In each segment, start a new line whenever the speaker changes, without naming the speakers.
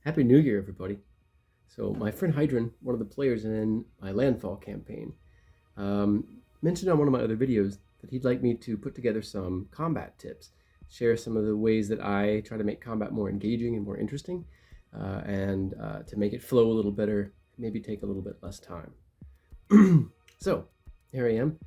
Happy New Year, everybody. So my friend Hydron, one of the players in my Landfall campaign, mentioned on one of my other videos that he'd like me to put together some combat tips, share some of the ways that I try to make combat more engaging and more interesting, and to make it flow a little better, maybe take a little bit less time. So here I am,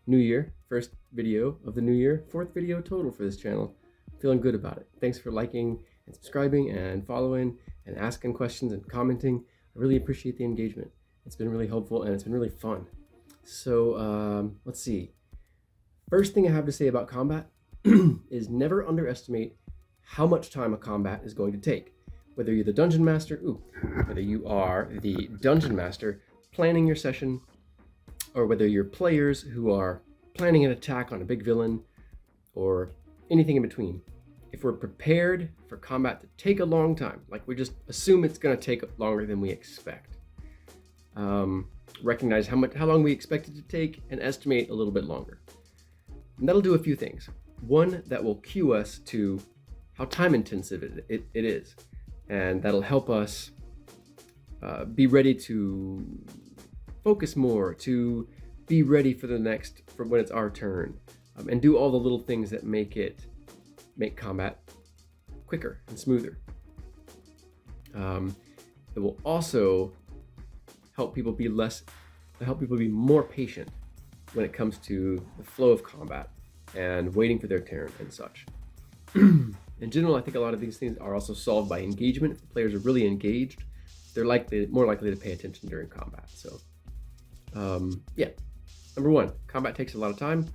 New Year, first video of the new year, fourth video total for this channel. Feeling good about it. Thanks for liking and subscribing and following and asking questions and commenting. I really appreciate the engagement. It's been really helpful and it's been really fun. So let's see. First thing I have to say about combat is never underestimate how much time a combat is going to take. Whether you're the dungeon master, whether you are the dungeon master planning your session, or whether you're players who are planning an attack on a big villain, or anything in between. If we're prepared for combat to take a long time, like we just assume it's going to take longer than we expect, recognize how long we expect it to take and estimate a little bit longer. And that'll do a few things. One, that will cue us to how time intensive it is. And that'll help us be ready to focus more, to be ready for when it's our turn, and do all the little things that make combat quicker and smoother. It will also help people be more patient when it comes to the flow of combat and waiting for their turn and such. In general, I think a lot of these things are also solved by engagement. If the players are really engaged, they're more likely to pay attention during combat. So, Number one, combat takes a lot of time,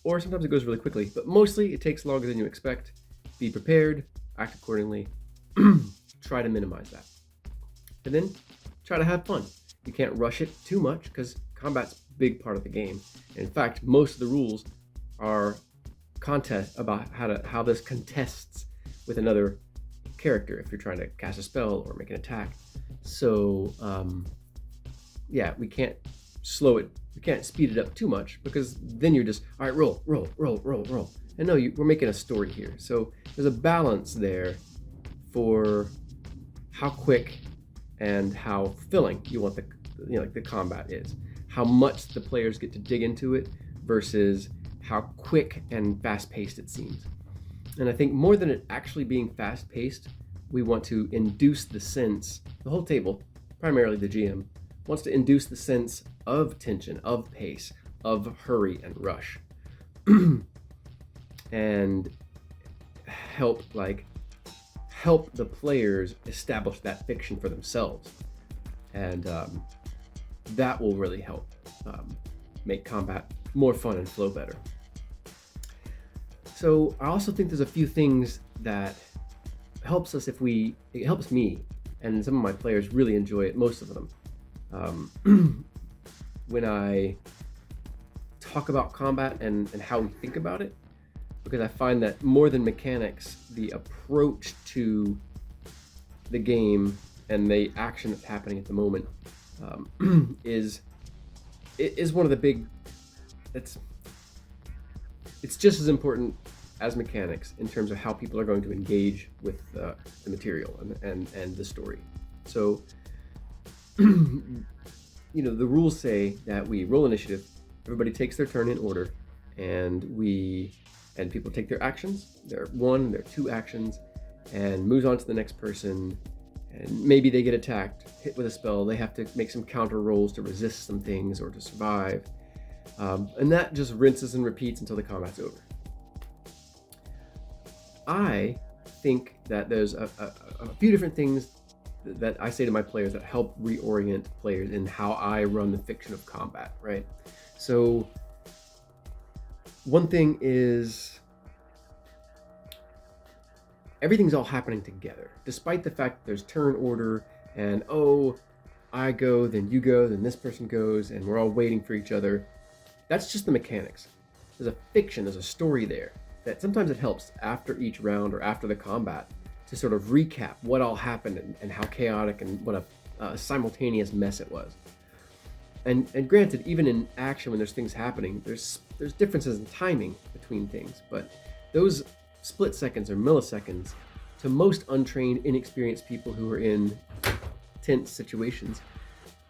or sometimes it goes really quickly, but mostly it takes longer than you expect. Be prepared, act accordingly, try to minimize that. And then try to have fun. You can't rush it too much because combat's a big part of the game. And in fact, most of the rules are contests about how this contests with another character if you're trying to cast a spell or make an attack. So we can't we can't speed it up too much, because then you're just, all right, roll. And no, we're making a story here. So there's a balance there for how quick and how fulfilling you want the combat is. How much the players get to dig into it versus how quick and fast-paced it seems. And I think more than it actually being fast-paced, we want to induce the sense, the whole table, primarily the GM, wants to induce the sense of tension, of pace, of hurry and rush. And help the players establish that fiction for themselves. And that will really help make combat more fun and flow better. So I also think there's a few things that helps us it helps me, and some of my players really enjoy it, most of them. When I talk about combat and how we think about it, because I find that more than mechanics, the approach to the game and the action that's happening at the moment is one of the big. It's just as important as mechanics in terms of how people are going to engage with the material and the story. So, the rules say that we roll initiative, everybody takes their turn in order, and people take their actions, their 1, their 2 actions, and moves on to the next person, and maybe they get attacked, hit with a spell, they have to make some counter rolls to resist some things or to survive, and that just rinses and repeats until the combat's over. I think that there's a few different things that I say to my players that help reorient players in how I run the fiction of combat, right? So one thing is everything's all happening together, despite the fact that there's turn order and, I go, then you go, then this person goes, and we're all waiting for each other. That's just the mechanics. There's a fiction, there's a story there that sometimes it helps after each round or after the combat to sort of recap what all happened and how chaotic and what a simultaneous mess it was. And granted, even in action when there's things happening, there's differences in timing between things, but those split seconds or milliseconds to most untrained, inexperienced people who are in tense situations,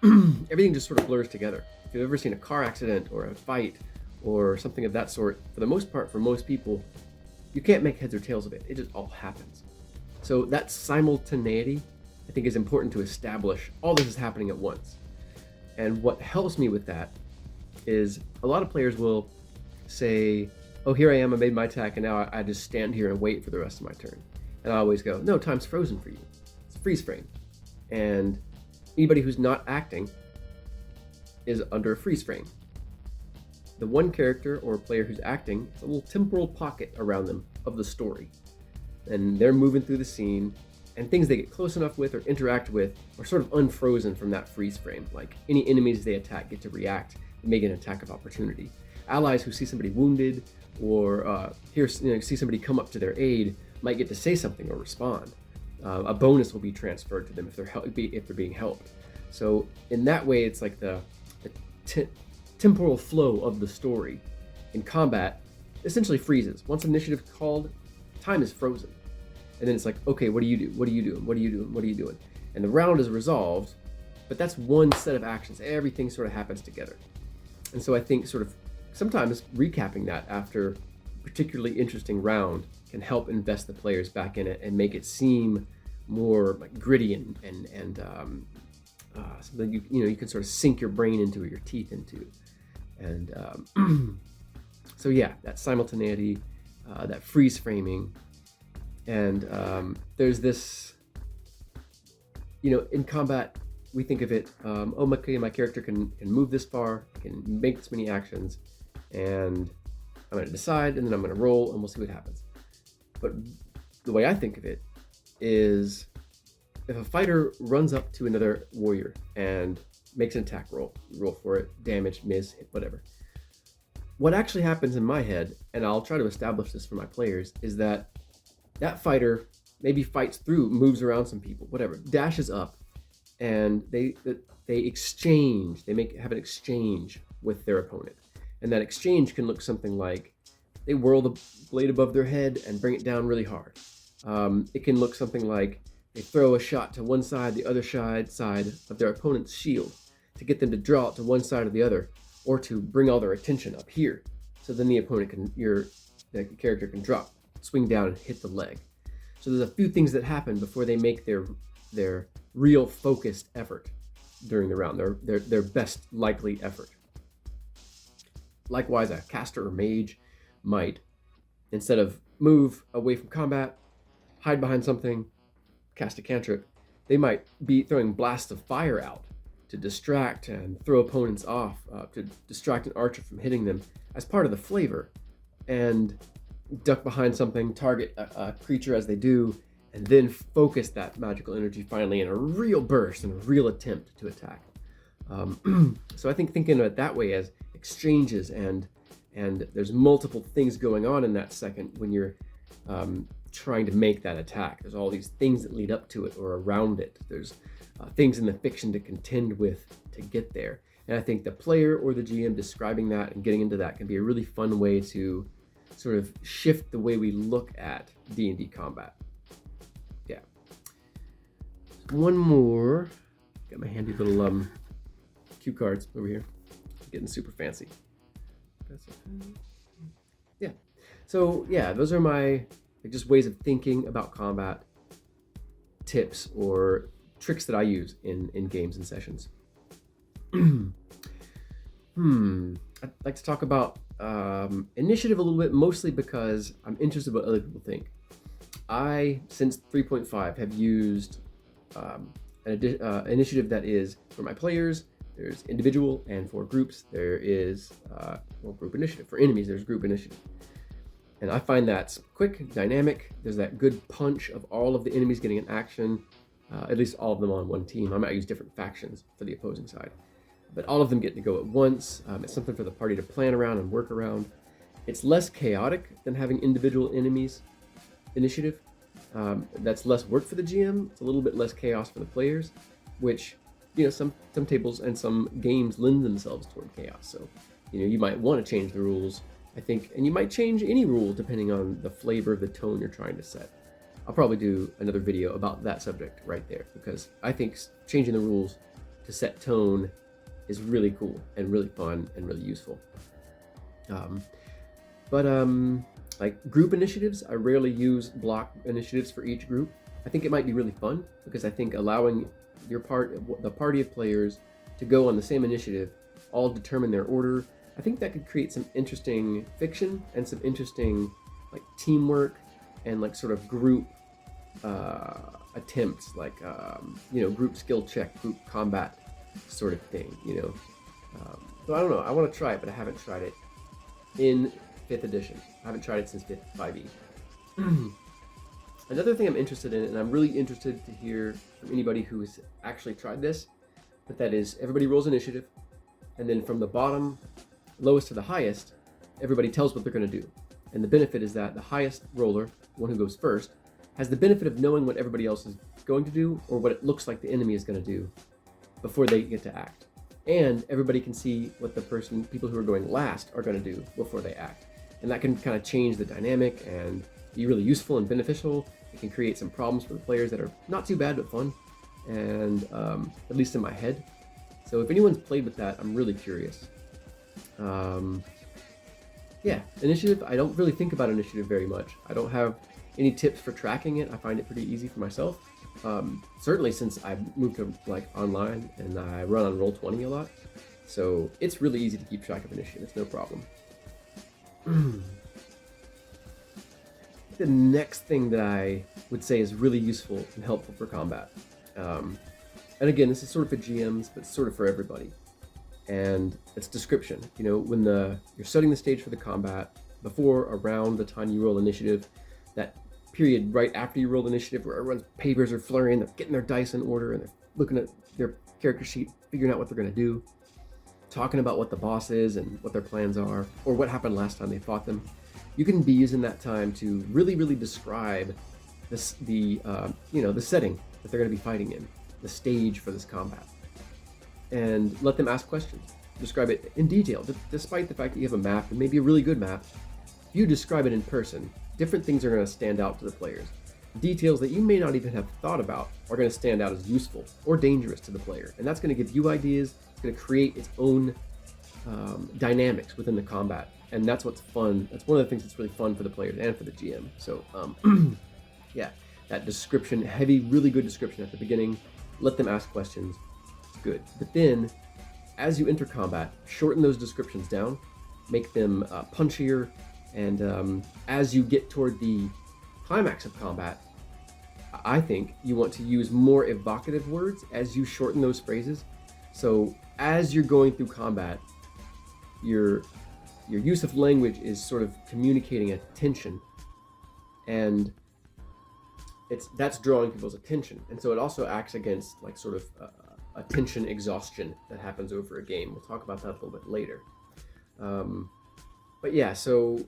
everything just sort of blurs together. If you've ever seen a car accident or a fight or something of that sort, for the most part, for most people, you can't make heads or tails of it. It just all happens. So that simultaneity, I think, is important to establish all this is happening at once. And what helps me with that is a lot of players will say, oh, here I am, I made my attack, and now I just stand here and wait for the rest of my turn. And I always go, no, time's frozen for you. It's a freeze frame. And anybody who's not acting is under a freeze frame. The one character or player who's acting is a little temporal pocket around them of the story. And they're moving through the scene, and things they get close enough with or interact with are sort of unfrozen from that freeze frame. Like any enemies they attack get to react and make an attack of opportunity. Allies who see somebody wounded or see somebody come up to their aid might get to say something or respond. A bonus will be transferred to them if they're being helped. So in that way, it's like the temporal flow of the story in combat essentially freezes. Once initiative is called, time is frozen. And then it's like, okay, what do you do? What are you doing? What are you doing? What are you doing? And the round is resolved, but that's one set of actions. Everything sort of happens together. And so I think sort of sometimes recapping that after a particularly interesting round can help invest the players back in it and make it seem more like gritty and something you can sort of sink your brain into or your teeth into. And so yeah, that simultaneity, that freeze framing, and there's this, in combat we think of it, my character can move this far, can make this many actions, and I'm going to decide, and then I'm going to roll, and we'll see what happens. But the way I think of it is, if a fighter runs up to another warrior and makes an attack roll for it, damage, miss, hit, whatever. What actually happens in my head, and I'll try to establish this for my players, is that fighter maybe fights through, moves around some people, whatever, dashes up, and they exchange, have an exchange with their opponent. And that exchange can look something like they whirl the blade above their head and bring it down really hard. It can look something like they throw a shot to one side, the other side of their opponent's shield to get them to draw it to one side or the other, or to bring all their attention up here. So then the character can drop, swing down, and hit the leg. So there's a few things that happen before they make their real focused effort during the round, their best likely effort. Likewise, a caster or mage might, instead of move away from combat, hide behind something, cast a cantrip, they might be throwing blasts of fire out to distract and throw opponents off, to distract an archer from hitting them as part of the flavor, and duck behind something, target a creature as they do, and then focus that magical energy finally in a real burst and a real attempt to attack. So I think thinking of it that way as exchanges, and there's multiple things going on in that second when you're trying to make that attack. There's all these things that lead up to it or around it. There's things in the fiction to contend with to get there. And I think the player or the GM describing that and getting into that can be a really fun way to sort of shift the way we look at D&D combat. Yeah. One more. Got my handy little cue cards over here. Getting super fancy. Yeah. So yeah, those are my just ways of thinking about combat, tips or tricks that I use in games and sessions. I'd like to talk about initiative a little bit, mostly because I'm interested in what other people think. I, since 3.5, have used an initiative that is for my players. There's individual, and for groups, there is group initiative. For enemies, there's group initiative. And I find that's quick, dynamic. There's that good punch of all of the enemies getting an action, at least all of them on one team. I might use different factions for the opposing side, but all of them get to go at once. It's something for the party to plan around and work around. It's less chaotic than having individual enemies initiative. That's less work for the GM. It's a little bit less chaos for the players, which, some tables and some games lend themselves toward chaos. So, you might want to change the rules, I think, and you might change any rule depending on the flavor of the tone you're trying to set. I'll probably do another video about that subject right there, because I think changing the rules to set tone is really cool and really fun and really useful. Like group initiatives, I rarely use block initiatives for each group. I think it might be really fun, because I think allowing the party of players to go on the same initiative, all determine their order, I think that could create some interesting fiction and some interesting like teamwork and like sort of group attempts, like group skill check, group combat sort of thing, So I don't know, I want to try it, but I haven't tried it in 5th edition. I haven't tried it since 5e. Another thing I'm interested in, and I'm really interested to hear from anybody who has actually tried this, but that is everybody rolls initiative, and then from the bottom, lowest to the highest, everybody tells what they're going to do. And the benefit is that the highest roller, the one who goes first, has the benefit of knowing what everybody else is going to do, or what it looks like the enemy is going to do before they get to act. And everybody can see what the people who are going last are going to do before they act. And that can kind of change the dynamic and be really useful and beneficial. It can create some problems for the players that are not too bad but fun, and at least in my head. So if anyone's played with that, I'm really curious. Initiative, I don't really think about initiative very much. I don't have any tips for tracking it. I find it pretty easy for myself. Certainly since I moved to like online and I run on Roll20 a lot. So it's really easy to keep track of initiative. It's no problem. The next thing that I would say is really useful and helpful for combat. And again, this is sort of for GMs, but sort of for everybody. And it's description. When you're setting the stage for the combat, before, around the time you roll initiative, that period right after you roll initiative where everyone's papers are flurrying, they're getting their dice in order, and they're looking at their character sheet, figuring out what they're going to do, talking about what the boss is and what their plans are, or what happened last time they fought them. You can be using that time to really, really describe the setting that they're going to be fighting in, the stage for this combat, and let them ask questions. Describe it in detail, despite the fact that you have a map, and maybe a really good map. If you describe it in person, different things are going to stand out to the players. Details that you may not even have thought about are going to stand out as useful or dangerous to the player, and that's going to give you ideas. It's going to create its own dynamics within the combat, and that's what's fun. That's one of the things that's really fun for the players and for the GM. So that description, heavy, really good description at the beginning. Let them ask questions. Good. But then, as you enter combat, shorten those descriptions down, make them punchier, and as you get toward the climax of combat, I think you want to use more evocative words as you shorten those phrases. So as you're going through combat, your use of language is sort of communicating a tension, and that's drawing people's attention, and so it also acts against like sort of attention exhaustion that happens over a game. We'll talk about that a little bit later. But yeah, so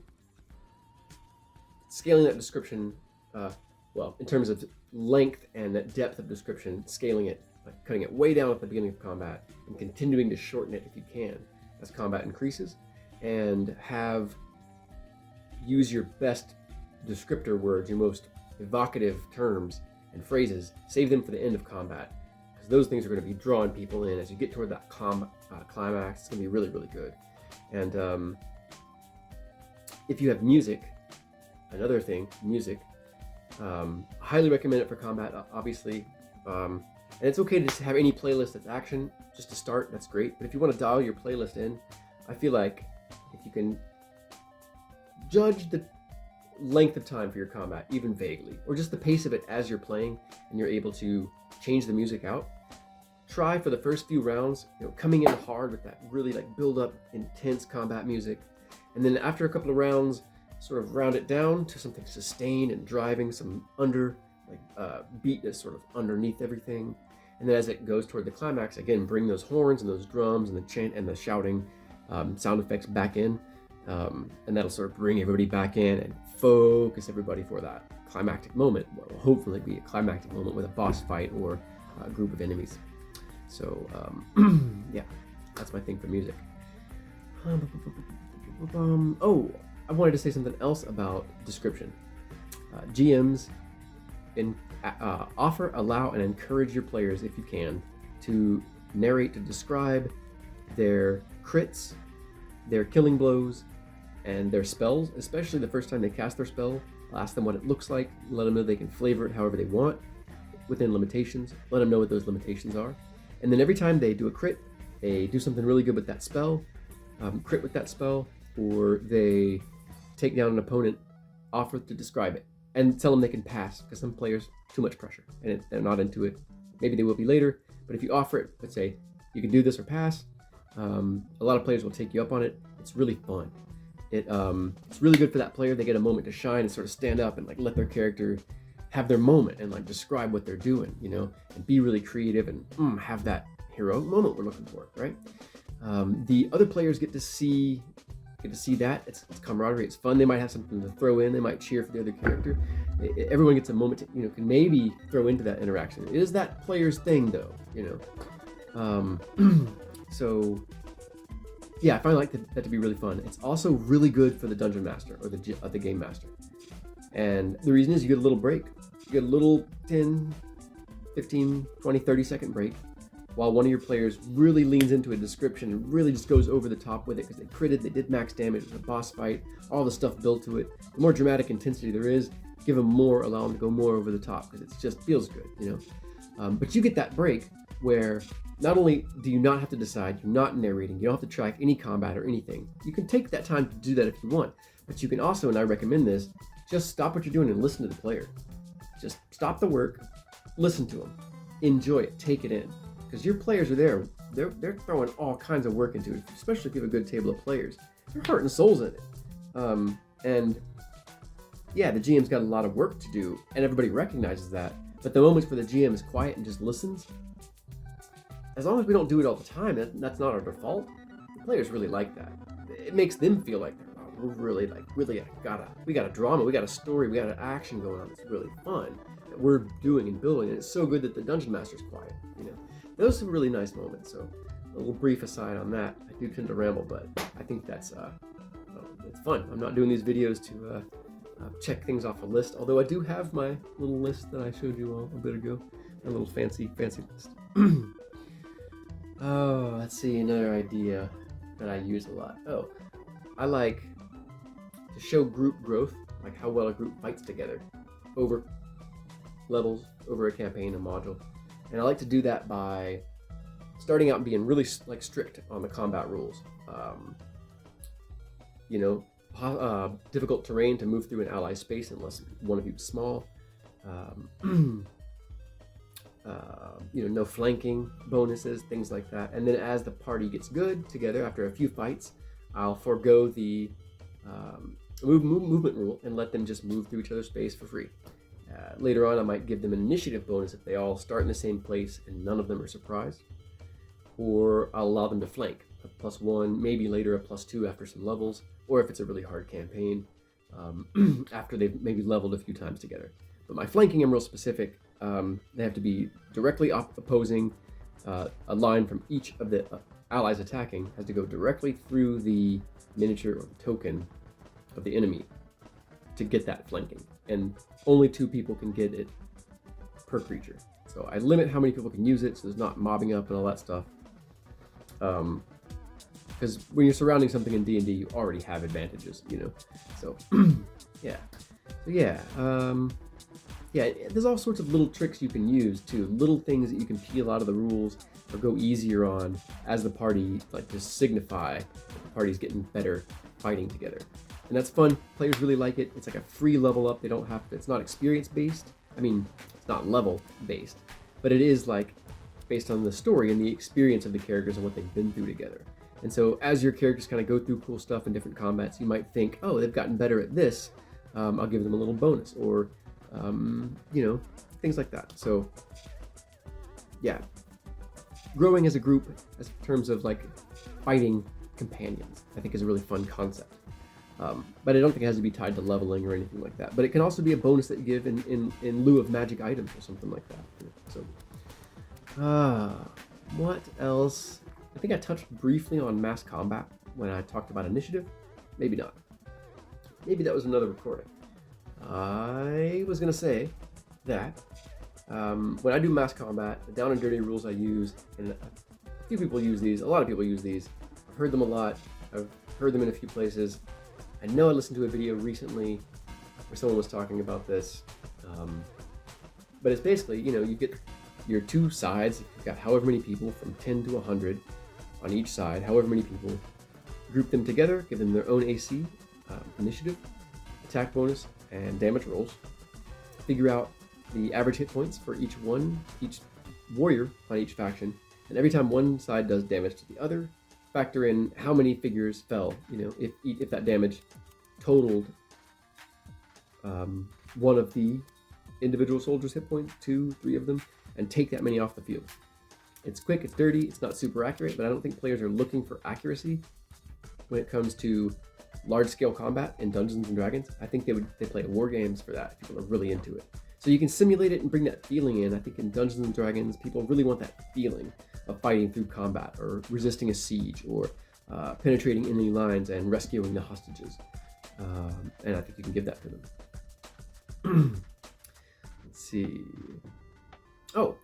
scaling that description, in terms of length and depth of description, scaling it, like cutting it way down at the beginning of combat and continuing to shorten it if you can as combat increases, and use your best descriptor words, your most evocative terms and phrases, save them for the end of combat, because those things are going to be drawing people in as you get toward that climax. It's going to be really, really good. And if you have music, another thing, music, highly recommend it for combat, obviously. And it's okay to just have any playlist that's action, just to start, that's great. But if you want to dial your playlist in, I feel like if you can judge the length of time for your combat, even vaguely, or just the pace of it as you're playing, and you're able to change the music out, try for the first few rounds, coming in hard with that really like build up, intense combat music. And then after a couple of rounds, sort of round it down to something sustained and driving, some beat that's sort of underneath everything. And then as it goes toward the climax, again, bring those horns and those drums and the chant and the shouting sound effects back in. And that'll sort of bring everybody back in and focus everybody for that climactic moment. What will hopefully be a climactic moment with a boss fight or a group of enemies. So yeah, that's my thing for music. I wanted to say something else about description. GMs offer, allow, and encourage your players, if you can, to narrate, to describe their crits, their killing blows, and their spells, especially the first time they cast their spell. Ask them what it looks like, let them know they can flavor it however they want, within limitations, let them know what those limitations are. And then every time they do a crit, they do something really good with that spell, crit with that spell, or they take down an opponent, offer to describe it, and tell them they can pass, because some players, too much pressure, and they're not into it. Maybe they will be later, but if you offer it, let's say, you can do this or pass, a lot of players will take you up on it. It's really fun. It's really good for that player. They get a moment to shine and sort of stand up and like let their character have their moment and like describe what they're doing, you know, and be really creative and have that heroic moment we're looking for, right? The other players get to see that. It's camaraderie. It's fun. They might have something to throw in. They might cheer for the other character. Everyone gets a moment to, you know, can maybe throw into that interaction. It is that player's thing, though, you know. So yeah, I find that to be really fun. It's also really good for the dungeon master or the game master. And the reason is you get a little break. You get a little 10, 15, 20, 30 second break while one of your players really leans into a description and really just goes over the top with it because they critted, they did max damage, it was a boss fight, all the stuff built to it. The more dramatic intensity there is, give them more, allow them to go more over the top because it just feels good, you know. But you get that break where not only do you not have to decide, you're not narrating, you don't have to track any combat or anything. You can take that time to do that if you want, but you can also, and I recommend this, just stop what you're doing and listen to the player. Just stop the work, listen to them, enjoy it, take it in. Because your players are there, they're throwing all kinds of work into it, especially if you have a good table of players. They're heart and souls in it. And yeah, the GM's got a lot of work to do, and everybody recognizes that. But the moments where the GM is quiet and just listens, as long as we don't do it all the time, that's not our default. The players really like that. It makes them feel like we got a drama, we got a story, we got an action going on. It's really fun that we're doing and building, and it's so good that the dungeon master's quiet. You know, those are some really nice moments. So a little brief aside on that. I do tend to ramble, but I think that's it's fun. I'm not doing these videos to check things off a list, although I do have my little list that I showed you all a bit ago, a little fancy list. Oh, let's see, another idea that I use a lot. Oh, I like to show group growth, like how well a group fights together over levels, over a campaign, a module. And I like to do that by starting out and being really like strict on the combat rules. You know, difficult terrain to move through an ally space unless one of you is small. You know, no flanking bonuses, things like that. And then as the party gets good together after a few fights, I'll forego the movement rule and let them just move through each other's space for free. Later on, I might give them an initiative bonus if they all start in the same place and none of them are surprised. Or I'll allow them to flank, a +1, maybe later a +2 after some levels, or if it's a really hard campaign, after they've maybe leveled a few times together. But my flanking, I'm real specific. They have to be directly opposing. A line from each of the allies attacking has to go directly through the miniature or the token of the enemy to get that flanking. And only 2 people can get it per creature. So I limit how many people can use it so there's not mobbing up and all that stuff. Because when you're surrounding something in D&D, you already have advantages, you know. So yeah. So yeah. Yeah, there's all sorts of little tricks you can use too, little things that you can peel out of the rules or go easier on as the party, like to signify that the party's getting better fighting together. And that's fun. Players really like it. It's like a free level up. They don't have to, it's not experience based. I mean, it's not level based, but it is like based on the story and the experience of the characters and what they've been through together. And so as your characters kind of go through cool stuff in different combats, you might think, oh, they've gotten better at this. I'll give them a little bonus, or you know, things like that. So yeah, growing as a group as terms of like fighting companions, I think is a really fun concept. But I don't think it has to be tied to leveling or anything like that. But it can also be a bonus that you give in lieu of magic items or something like that. So, what else? I think I touched briefly on mass combat when I talked about initiative. Maybe not. Maybe that was another recording. I was going to say that, when I do mass combat, the down and dirty rules I use, and a few people use these, a lot of people use these. I've heard them a lot. I've heard them in a few places. I know I listened to a video recently where someone was talking about this. But it's basically, you get your two sides. You've got however many people, from 10 to 100 on each side, however many people. Group them together, give them their own AC, initiative, attack bonus, and damage rolls. Figure out the average hit points for each warrior on each faction. And every time one side does damage to the other, factor in how many figures fell. If that damage totaled one of the individual soldiers' hit points, 2, 3 of them, and take that many off the field. It's quick, it's dirty, it's not super accurate, but I don't think players are looking for accuracy when it comes to large-scale combat in Dungeons and Dragons. I think they play war games for that. People are really into it. So you can simulate it and bring that feeling in. I think in Dungeons and Dragons, people really want that feeling of fighting through combat, or resisting a siege, or penetrating enemy lines and rescuing the hostages. And I think you can give that to them. Let's see. Oh,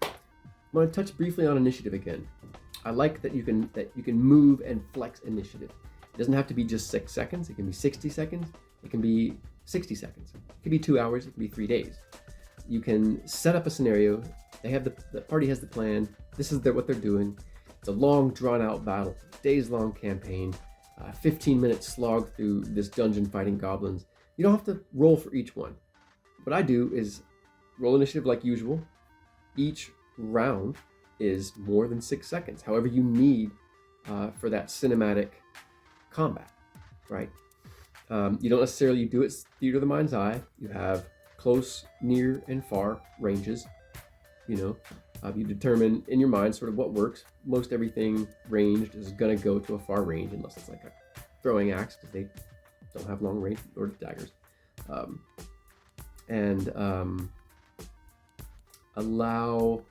I want to touch briefly on initiative again. I like that you can move and flex initiative. It doesn't have to be just 6 seconds. It can be 60 seconds. It can be 60 seconds. It can be 2 hours. It can be 3 days. You can set up a scenario. The party has the plan. This is what they're doing. It's a long, drawn-out battle, days-long campaign, 15-minute slog through this dungeon fighting goblins. You don't have to roll for each one. What I do is roll initiative like usual. Each round is more than 6 seconds, however you need for that cinematic combat, right? You don't necessarily do it theater of the mind's eye. You have close, near, and far ranges. You determine in your mind sort of what works. Most everything ranged is going to go to a far range, unless it's like a throwing axe, because they don't have long range, or daggers. Allow...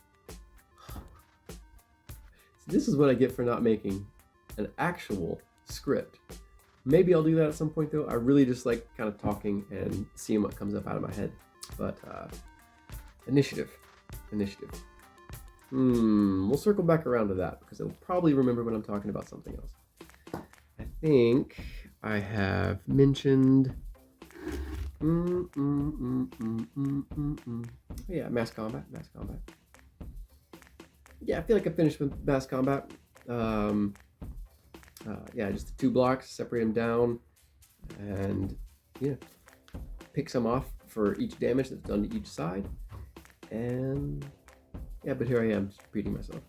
This is what I get for not making an actual script. Maybe I'll do that at some point, though. I really just like kind of talking and seeing what comes up out of my head. But initiative. We'll circle back around to that, because I'll probably remember when I'm talking about something else. I think I have mentioned... Yeah, mass combat. Yeah, I feel like I finished with mass combat. Just the 2 blocks, separate them down, and pick some off for each damage that's done to each side. And but here I am, just repeating myself.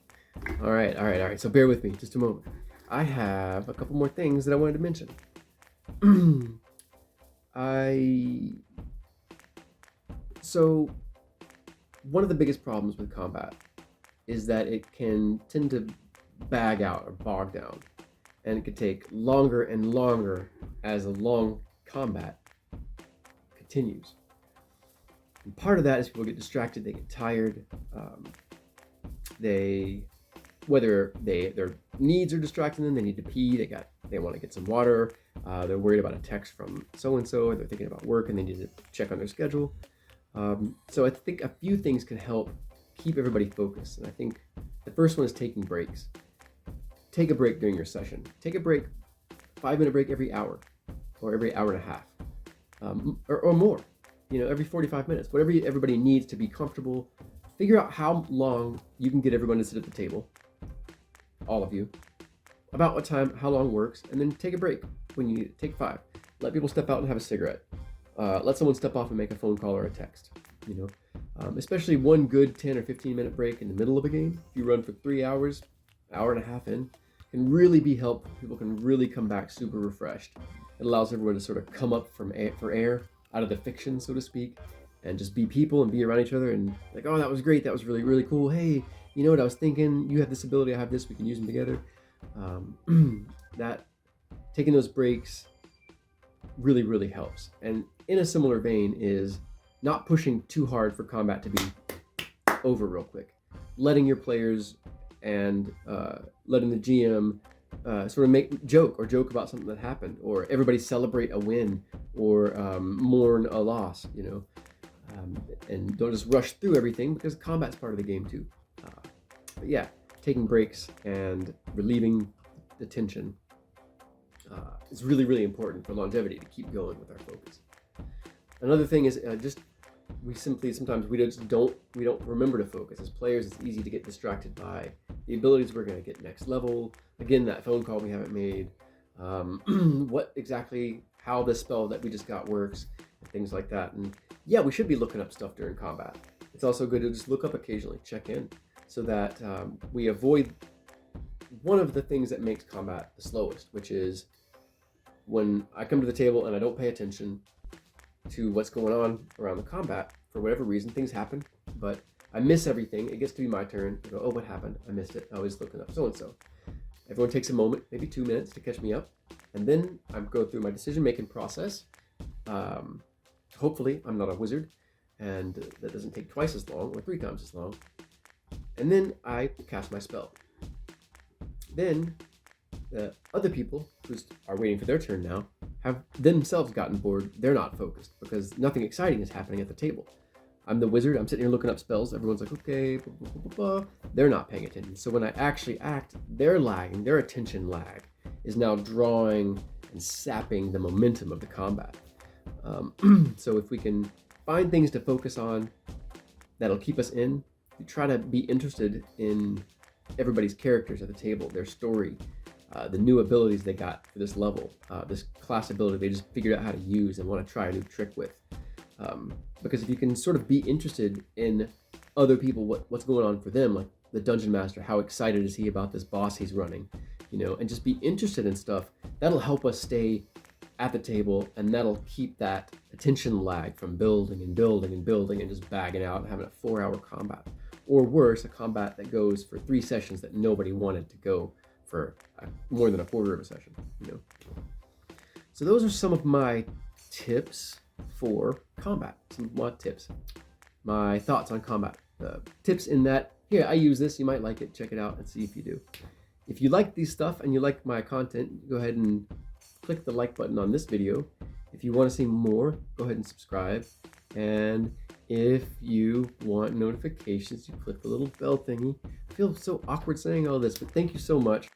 All right. So bear with me just a moment. I have a couple more things that I wanted to mention. So one of the biggest problems with combat is that it can tend to bag out or bog down, and it could take longer and longer as a long combat continues. And part of that is people get distracted, they get tired, whether their needs are distracting them, they need to pee, they want to get some water, they're worried about a text from so-and-so, or they're thinking about work and they need to check on their schedule. So I think a few things can help keep everybody focused. And I think the first one is taking breaks. Take a break during your session. Take a break, 5-minute break every hour, or every hour and a half, or more. Every 45 minutes, whatever everybody needs to be comfortable. Figure out how long you can get everyone to sit at the table, all of you, about what time, how long works, and then take a break when you need it. Take 5. Let people step out and have a cigarette. Let someone step off and make a phone call or a text. Especially one good 10 or 15-minute break in the middle of a game. If you run for 3 hours, hour and a half in, can really be helpful. People can really come back super refreshed. It allows everyone to sort of come up for air out of the fiction, so to speak, and just be people and be around each other and like, oh, that was great. That was really, really cool. Hey, you know what I was thinking? You have this ability, I have this. We can use them together. That taking those breaks really, really helps. And in a similar vein is not pushing too hard for combat to be over real quick. Letting your players and letting the GM sort of joke about something that happened, or everybody celebrate a win, or mourn a loss. And don't just rush through everything, because combat's part of the game too. But yeah, taking breaks and relieving the tension is really, really important for longevity, to keep going with our focus. Another thing is sometimes we don't remember to focus. As players, it's easy to get distracted by the abilities we're going to get next level. Again, that phone call we haven't made, how this spell that we just got works, and things like that. And yeah, we should be looking up stuff during combat. It's also good to just look up occasionally, check in, so that we avoid one of the things that makes combat the slowest, which is when I come to the table and I don't pay attention to what's going on around the combat. For whatever reason, things happen, but I miss everything. It gets to be my turn. I go, oh, what happened? I missed it. I was looking up so-and-so. Everyone takes a moment, maybe 2 minutes, to catch me up. And then I go through my decision-making process. Hopefully, I'm not a wizard, and that doesn't take twice as long or 3 times as long. And then I cast my spell. Then the other people who are waiting for their turn now have themselves gotten bored. They're not focused because nothing exciting is happening at the table. I'm the wizard. I'm sitting here looking up spells. Everyone's like, okay, blah, blah, blah, blah. They're not paying attention. So when I actually act, they're lagging. Their attention lag is now drawing and sapping the momentum of the combat. So if we can find things to focus on that'll keep us in, we try to be interested in everybody's characters at the table, their story, the new abilities they got for this level, this class ability they just figured out how to use and want to try a new trick with. Because if you can sort of be interested in other people, what's going on for them, like the dungeon master, how excited is he about this boss he's running, and just be interested in stuff, that'll help us stay at the table, and that'll keep that attention lag from building and building and building and just bagging out and having a 4-hour combat. Or worse, a combat that goes for 3 sessions that nobody wanted to go for more than a quarter of a session, So those are some of my tips for combat, my thoughts on combat. Tips in that, here, I use this, you might like it, check it out and see if you do. If you like these stuff and you like my content, go ahead and click the like button on this video. If you want to see more, go ahead and subscribe. And if you want notifications, you click the little bell thingy. I feel so awkward saying all this, but thank you so much.